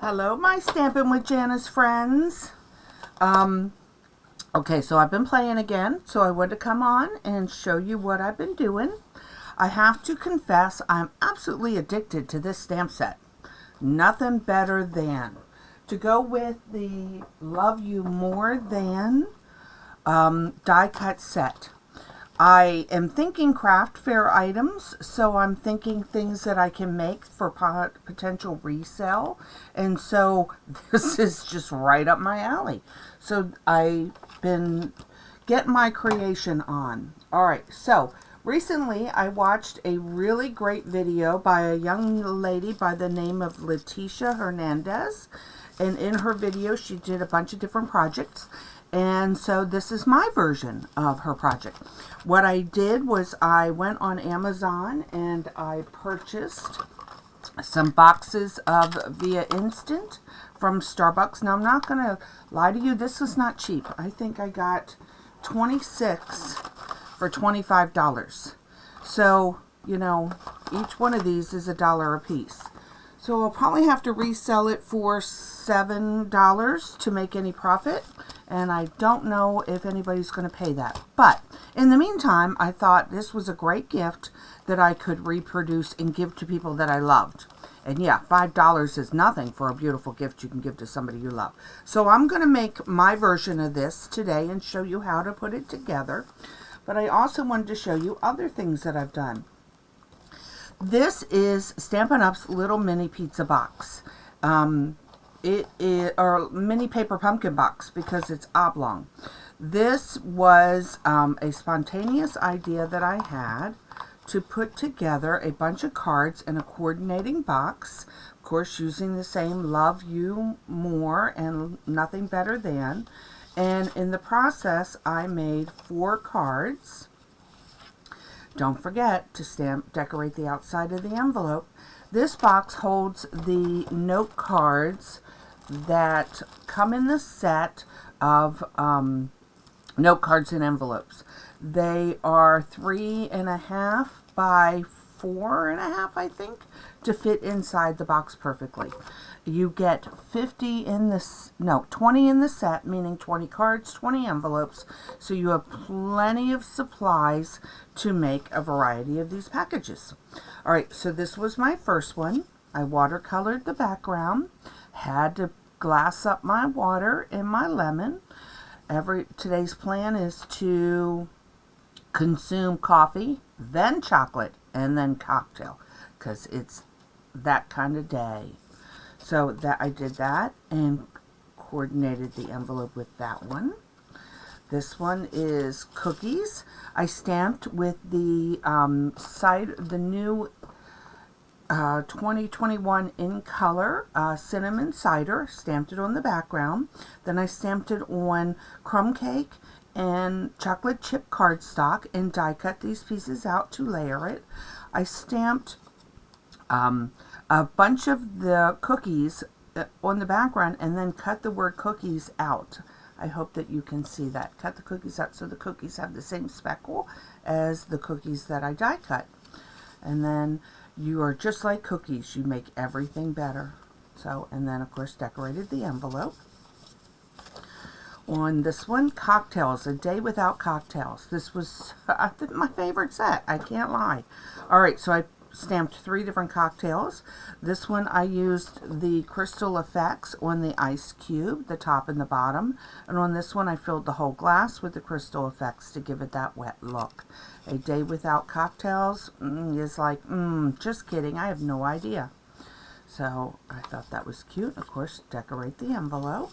Hello, my Stampin' with Janice friends. Okay, so I've been playing again, so I wanted to come on and show you what I've been doing. I have to confess, I'm absolutely addicted to this stamp set. Nothing better than to go with the Love You More Than die cut set. I am thinking craft fair items, so I'm thinking things that I can make for potential resale. And so this is just right up my alley. So I've been getting my creation on. All right, so recently I watched a really great video by a young lady by the name of Leticia Hernandez. And in her video, she did a bunch of different projects. And so this is my version of her project. What I did was I went on Amazon and I purchased some boxes of Via Instant from Starbucks. Now, I'm not going to lie to you, this was not cheap. I think I got 26 for $25. So, you know, each one of these is $1 a piece. So I'll probably have to resell it for $7 to make any profit. And I don't know if anybody's going to pay that. But in the meantime, I thought this was a great gift that I could reproduce and give to people that I loved. And yeah, $5 is nothing for a beautiful gift you can give to somebody you love. So I'm going to make my version of this today and show you how to put it together. But I also wanted to show you other things that I've done. This is Stampin' Up's little mini pizza box. It is, or mini paper pumpkin box, because it's oblong. This was a spontaneous idea that I had to put together a bunch of cards in a coordinating box. Of course, using the same Love You More and Nothing Better Than. And in the process, I made 4 cards. Don't forget to decorate the outside of the envelope. This box holds the note cards that come in the set of note cards and envelopes. They are 3.5 by 4.5, I think, to fit inside the box perfectly. You get 20 in the set, meaning 20 cards, 20 envelopes, so you have plenty of supplies to make a variety of these packages. All right, so this was my first one. I watercolored the background, had to glass up my water and my lemon. Today's plan is to consume coffee, then chocolate, and then cocktail, because it's that kind of day. So that I did that and coordinated the envelope with that one. This one is cookies. I stamped with the the new 2021 in color cinnamon cider. Stamped it on the background. Then I stamped it on crumb cake and chocolate chip cardstock and die cut these pieces out to layer it. I stamped a bunch of the cookies on the background and then cut the word cookies out. I hope that you can see that. Cut the cookies out so the cookies have the same speckle as the cookies that I die cut. And then you are just like cookies. You make everything better. So, and then of course decorated the envelope. On this one, cocktails, a day without cocktails. This was my favorite set. I can't lie. All right, so I stamped 3 different cocktails. This one I used the crystal effects on the ice cube, the top and the bottom. And on this one I filled the whole glass with the crystal effects to give it that wet look. A day without cocktails is like, just kidding, I have no idea. So I thought that was cute. Of course, decorate the envelope.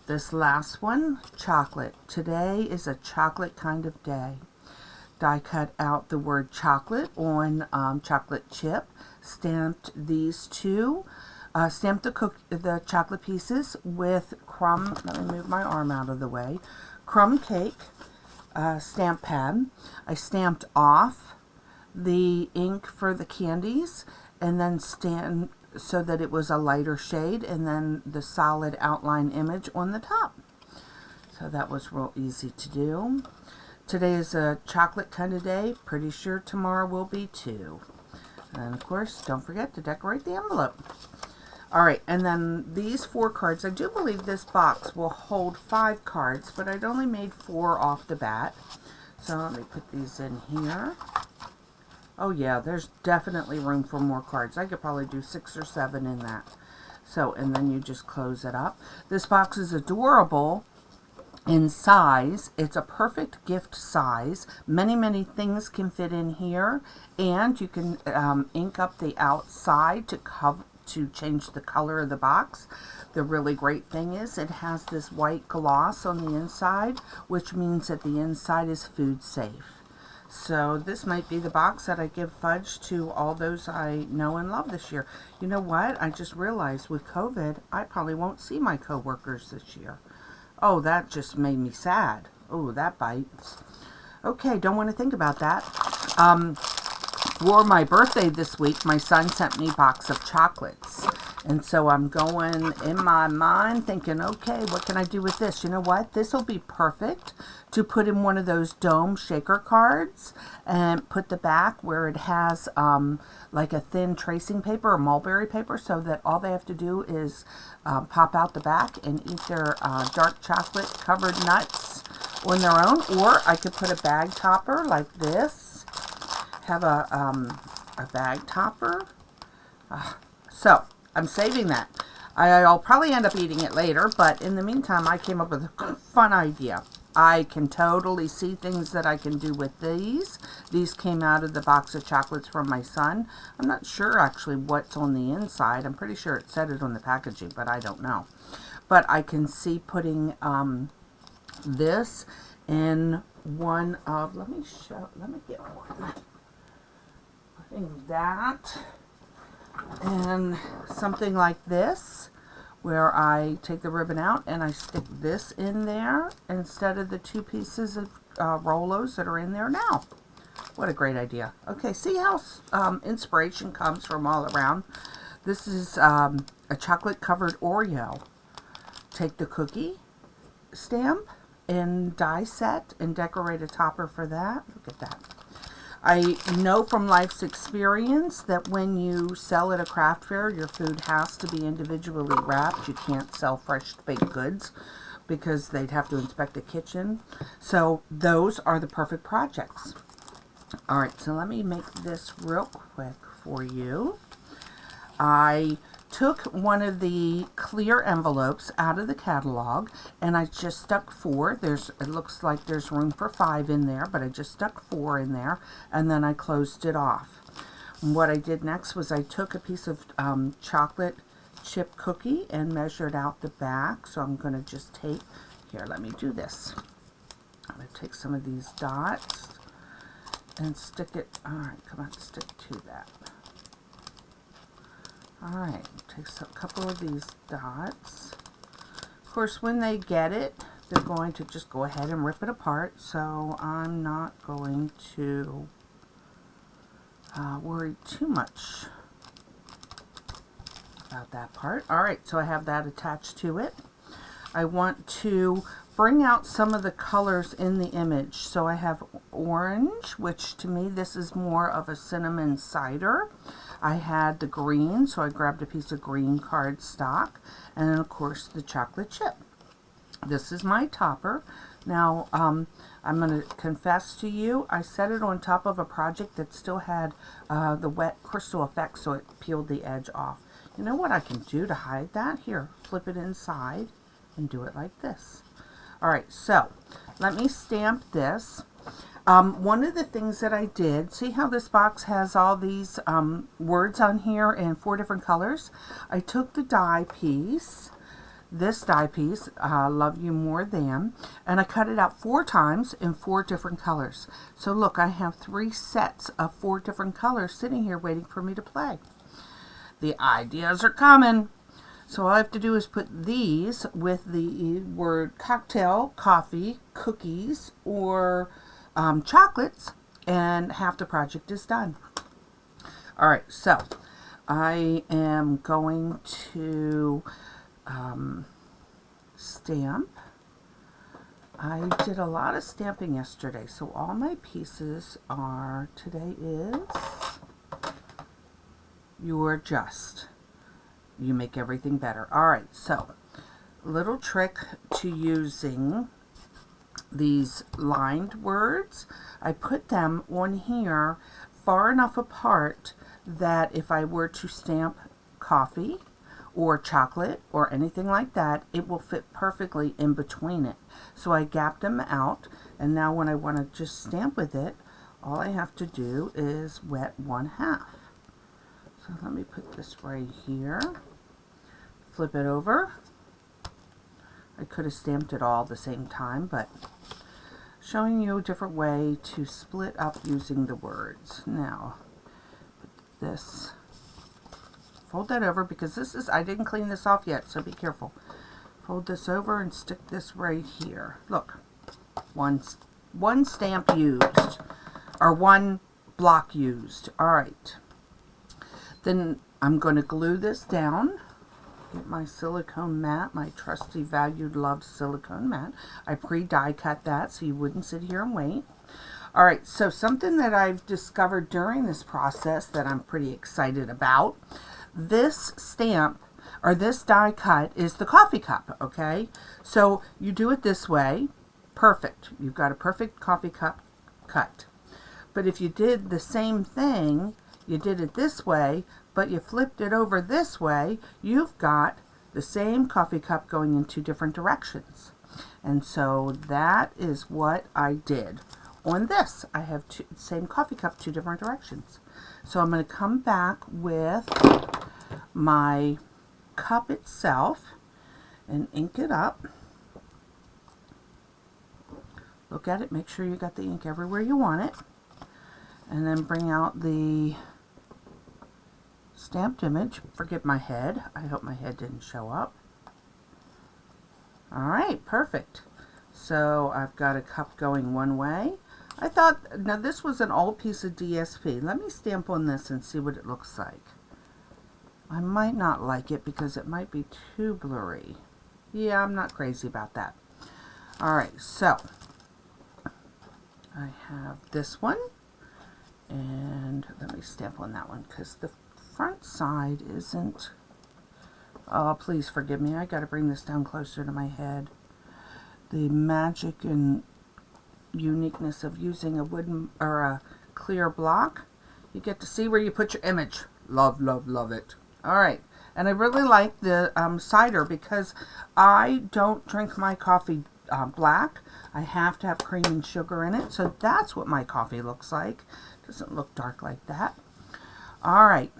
This last one, chocolate. Today is a chocolate kind of day. Die cut out the word chocolate on chocolate chip. Stamped these 2. Stamped the chocolate pieces with crumb. Let me move my arm out of the way. Crumb cake stamp pad. I stamped off the ink for the candies and then stamped so that it was a lighter shade, and then the solid outline image on the top. So that was real easy to do. Today is a chocolate kind of day. Pretty sure tomorrow will be too. And of course, don't forget to decorate the envelope. All right, and then these 4 cards, I do believe this box will hold 5 cards, but I'd only made 4 off the bat. So let me put these in here. Oh yeah, there's definitely room for more cards. I could probably do 6 or 7 in that. So, and then you just close it up. This box is adorable in size. It's a perfect gift size. Many, many things can fit in here. And you can ink up the outside to change the color of the box. The really great thing is it has this white gloss on the inside, which means that the inside is food safe. So this might be the box that I give fudge to all those I know and love this year. You know what? I just realized with COVID, I probably won't see my coworkers this year. Oh, that just made me sad. Oh, that bites. Okay, don't want to think about that. For my birthday this week, my son sent me a box of chocolates. And so I'm going in my mind thinking, okay, what can I do with this? You know what? This will be perfect to put in one of those dome shaker cards and put the back where it has like a thin tracing paper or mulberry paper, so that all they have to do is pop out the back and eat their dark chocolate covered nuts on their own. Or I could put a bag topper like this. Have a bag topper. So I'm saving that. I'll probably end up eating it later, but in the meantime, I came up with a fun idea. I can totally see things that I can do with these. These came out of the box of chocolates from my son. I'm not sure actually what's on the inside. I'm pretty sure it said it on the packaging, but I don't know. But I can see putting this in one of, let me get one. Putting that and something like this, where I take the ribbon out and I stick this in there instead of the 2 pieces of Rolos that are in there now. What a great idea. Okay, see how inspiration comes from all around. This is a chocolate covered Oreo. Take the cookie stamp and die set and decorate a topper for that. Look at that. I know from life's experience that when you sell at a craft fair, your food has to be individually wrapped. You can't sell fresh baked goods because they'd have to inspect the kitchen. So those are the perfect projects. All right, so let me make this real quick for you. I took one of the clear envelopes out of the catalog and I just stuck 4. It looks like there's room for 5 in there, but I just stuck 4 in there and then I closed it off. And what I did next was I took a piece of chocolate chip cookie and measured out the back. So I'm going to just take, here, let me do this. I'm going to take some of these dots and stick it, all right, come on, stick to that. Alright, take a couple of these dots. Of course, when they get it, they're going to just go ahead and rip it apart, so I'm not going to worry too much about that part. Alright, so I have that attached to it. I want to bring out some of the colors in the image. So I have orange, which to me this is more of a cinnamon cider. I had the green, so I grabbed a piece of green cardstock, and then of course the chocolate chip. This is my topper. Now I'm going to confess to you, I set it on top of a project that still had the wet crystal effect, so it peeled the edge off. You know what I can do to hide that? Here, flip it inside and do it like this. Alright, so let me stamp this. One of the things that I did, see how this box has all these words on here in 4 different colors? I took the die piece, this die piece, Love You More Than, and I cut it out 4 times in 4 different colors. So look, I have 3 sets of 4 different colors sitting here waiting for me to play. The ideas are coming. So all I have to do is put these with the word cocktail, coffee, cookies, or chocolates, and half the project is done. Alright, so I am going to stamp. I did a lot of stamping yesterday, so all my pieces are, today is You're Just. you make everything better. All right, so little trick to using these lined words. I put them on here far enough apart that if I were to stamp coffee or chocolate or anything like that, it will fit perfectly in between it. So I gapped them out, and now when I want to just stamp with it, all I have to do is wet 1/2. So let me put this right here, flip it over. I could have stamped it all at the same time, but showing you a different way to split up using the words. Now, put this, fold that over, because this is, I didn't clean this off yet, so be careful. Fold this over and stick this right here. Look, one stamp used, or one block used. All right. Then I'm going to glue this down. Get my silicone mat, my trusty, valued, loved silicone mat. I pre-die cut that so you wouldn't sit here and wait. All right, so something that I've discovered during this process that I'm pretty excited about. This stamp, or this die cut, is the coffee cup, okay? So you do it this way, perfect. You've got a perfect coffee cup cut. But if you did the same thing, you did it this way, but you flipped it over this way, you've got the same coffee cup going in 2 different directions. And so that is what I did on this. I have same coffee cup, 2 different directions. So I'm going to come back with my cup itself and ink it up. Look at it, make sure you got the ink everywhere you want it. And then bring out the stamped image. Forget my head. I hope my head didn't show up. All right, perfect. So I've got a cup going one way. I thought, now this was an old piece of DSP. Let me stamp on this and see what it looks like. I might not like it because it might be too blurry. Yeah, I'm not crazy about that. All right, so I have this one. And let me stamp on that one because the front side isn't. Oh, please forgive me. I got to bring this down closer to my head. The magic and uniqueness of using a wooden or a clear block. You get to see where you put your image. Love, love, love it. All right. And I really like the cider because I don't drink my coffee black. I have to have cream and sugar in it. So that's what my coffee looks like. Doesn't look dark like that. All right.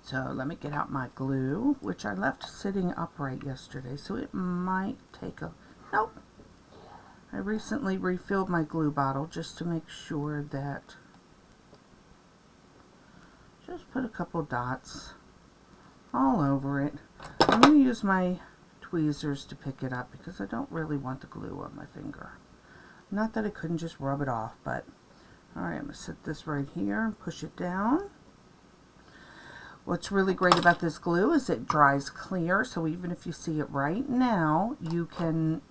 So let me get out my glue, which I left sitting upright yesterday. So it might take a... Nope. I recently refilled my glue bottle just to make sure that... Just put a couple dots all over it. I'm going to use my tweezers to pick it up because I don't really want the glue on my finger. Not that I couldn't just rub it off, but... Alright, I'm going to set this right here and push it down. What's really great about this glue is it dries clear, so even if you see it right now, you can,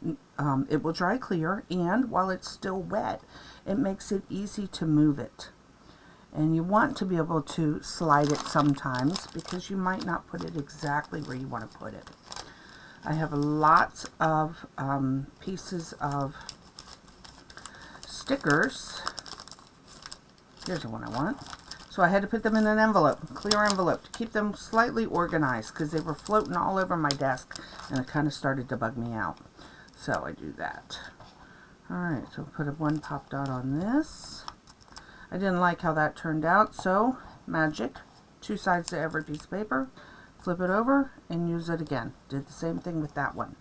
it will dry clear, and while it's still wet, it makes it easy to move it. And you want to be able to slide it sometimes because you might not put it exactly where you want to put it. I have lots of pieces of stickers. Here's the one I want. So I had to put them in an envelope, clear envelope, to keep them slightly organized because they were floating all over my desk and it kind of started to bug me out. So I do that. Alright, so put a 1 pop dot on this. I didn't like how that turned out, so magic. 2 sides to every piece of paper. Flip it over and use it again. Did the same thing with that one.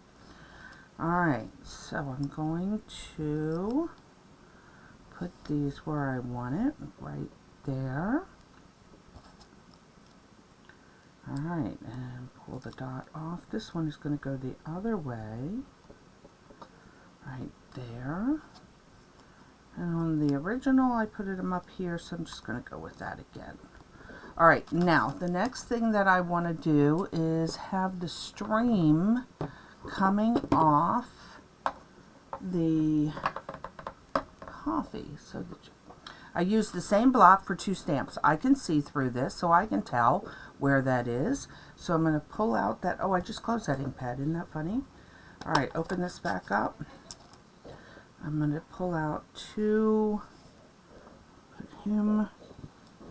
Alright, so I'm going to put these where I want it, right there. Alright, and pull the dot off. This one is going to go the other way, right there. And on the original, I put them up here, so I'm just going to go with that again. Alright, now, the next thing that I want to do is have the stream coming off the coffee. So I used the same block for 2 stamps. I can see through this, so I can tell where that is. So I'm going to pull out that, oh, I just closed that ink pad. Isn't that funny? All right, open this back up. I'm going to pull out 2, put him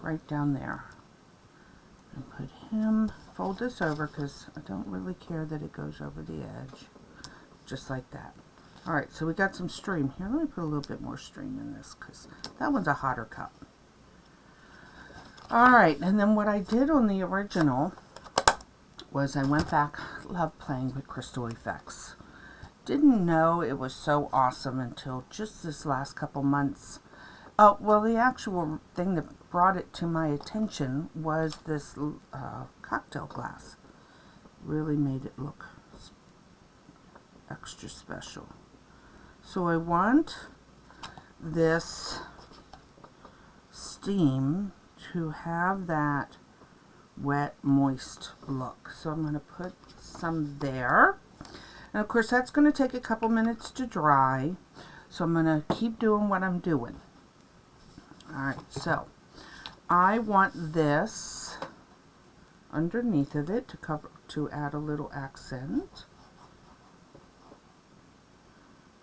right down there. And put him, fold this over because I don't really care that it goes over the edge. Just like that. All right, so we got some stream here. Let me put a little bit more stream in this because that one's a hotter cup. All right, and then what I did on the original was I went back. Love playing with crystal effects. Didn't know it was so awesome until just this last couple months. Oh, well, the actual thing that brought it to my attention was this cocktail glass. Really made it look extra special. So I want this steam to have that wet, moist look. So I'm going to put some there. And of course that's going to take a couple minutes to dry. So I'm going to keep doing what I'm doing. Alright, so I want this underneath of it to add a little accent.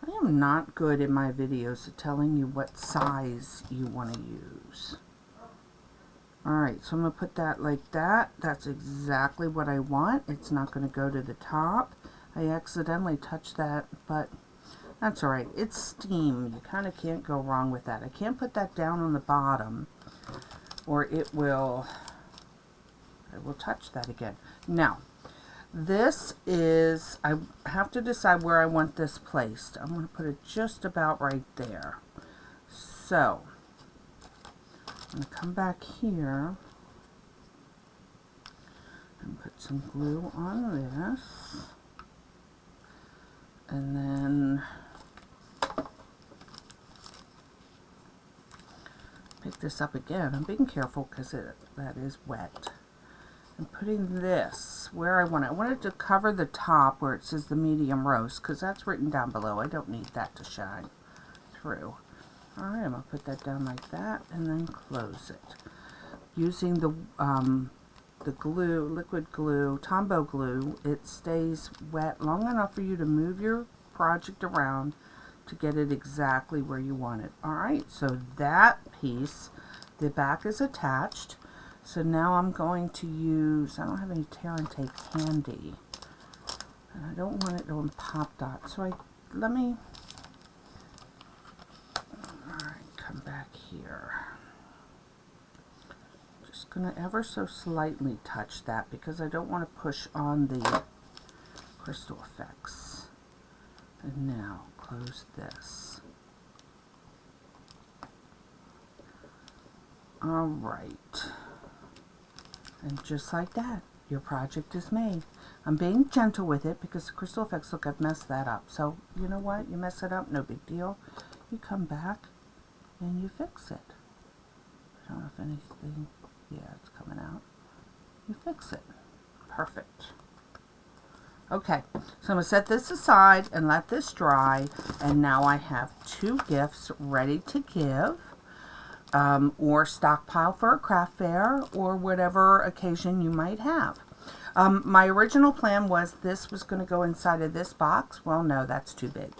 I am not good in my videos at telling you what size you want to use. Alright, so I'm going to put that like that. That's exactly what I want. It's not going to go to the top. I accidentally touched that, but that's alright. It's steam. You kind of can't go wrong with that. I can't put that down on the bottom or I will touch that again. Now, this is, I have to decide where I want this placed. I'm going to put it just about right there. So, I'm going to come back here and put some glue on this. And then pick this up again. I'm being careful because that is wet. And putting this where I want it. I want it to cover the top where it says the medium roast because that's written down below. I don't need that to shine through. Alright, I'm going to put that down like that and then close it. Using the glue, liquid glue, Tombow glue, it stays wet long enough for you to move your project around to get it exactly where you want it. Alright, so that piece, the back is attached. So now I'm going to use, I don't have any tear and tape handy. And I don't want it on Pop Dot. So alright, come back here. Just going to ever so slightly touch that because I don't want to push on the crystal effects. And now close this. Alright. And just like that, your project is made. I'm being gentle with it because the crystal effects, look, I've messed that up. So, you know what? You mess it up, no big deal. You come back and you fix it. I don't know if anything, yeah, it's coming out. You fix it. Perfect. Okay, so I'm going to set this aside and let this dry. And now I have 2 gifts ready to give. Or stockpile for a craft fair or whatever occasion you might have. My original plan was this was going to go inside of this box. Well, no, that's too big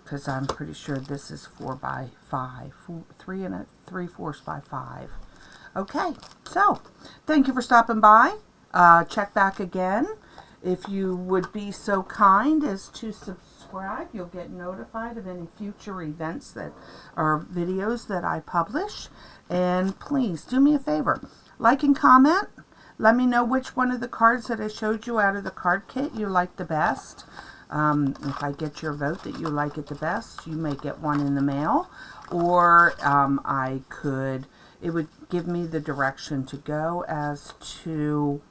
because I'm pretty sure this is 4 by 5, 3 3/4 by 5. Okay, so thank you for stopping by. Check back again. If you would be so kind as to subscribe, you'll get notified of any future events that are videos that I publish. And please do me a favor, like and comment. Let me know which one of the cards that I showed you out of the card kit you like the best. If I get your vote that you like it the best, you may get one in the mail. Or it would give me the direction to go as to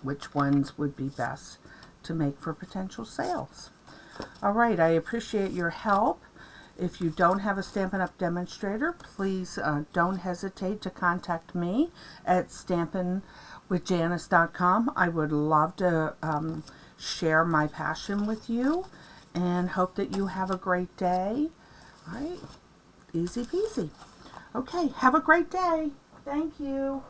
which ones would be best to make for potential sales. Alright, I appreciate your help. If you don't have a Stampin' Up! Demonstrator, please don't hesitate to contact me at stampinwithjanice.com. I would love to share my passion with you and hope that you have a great day. Alright, easy peasy. Okay, have a great day. Thank you.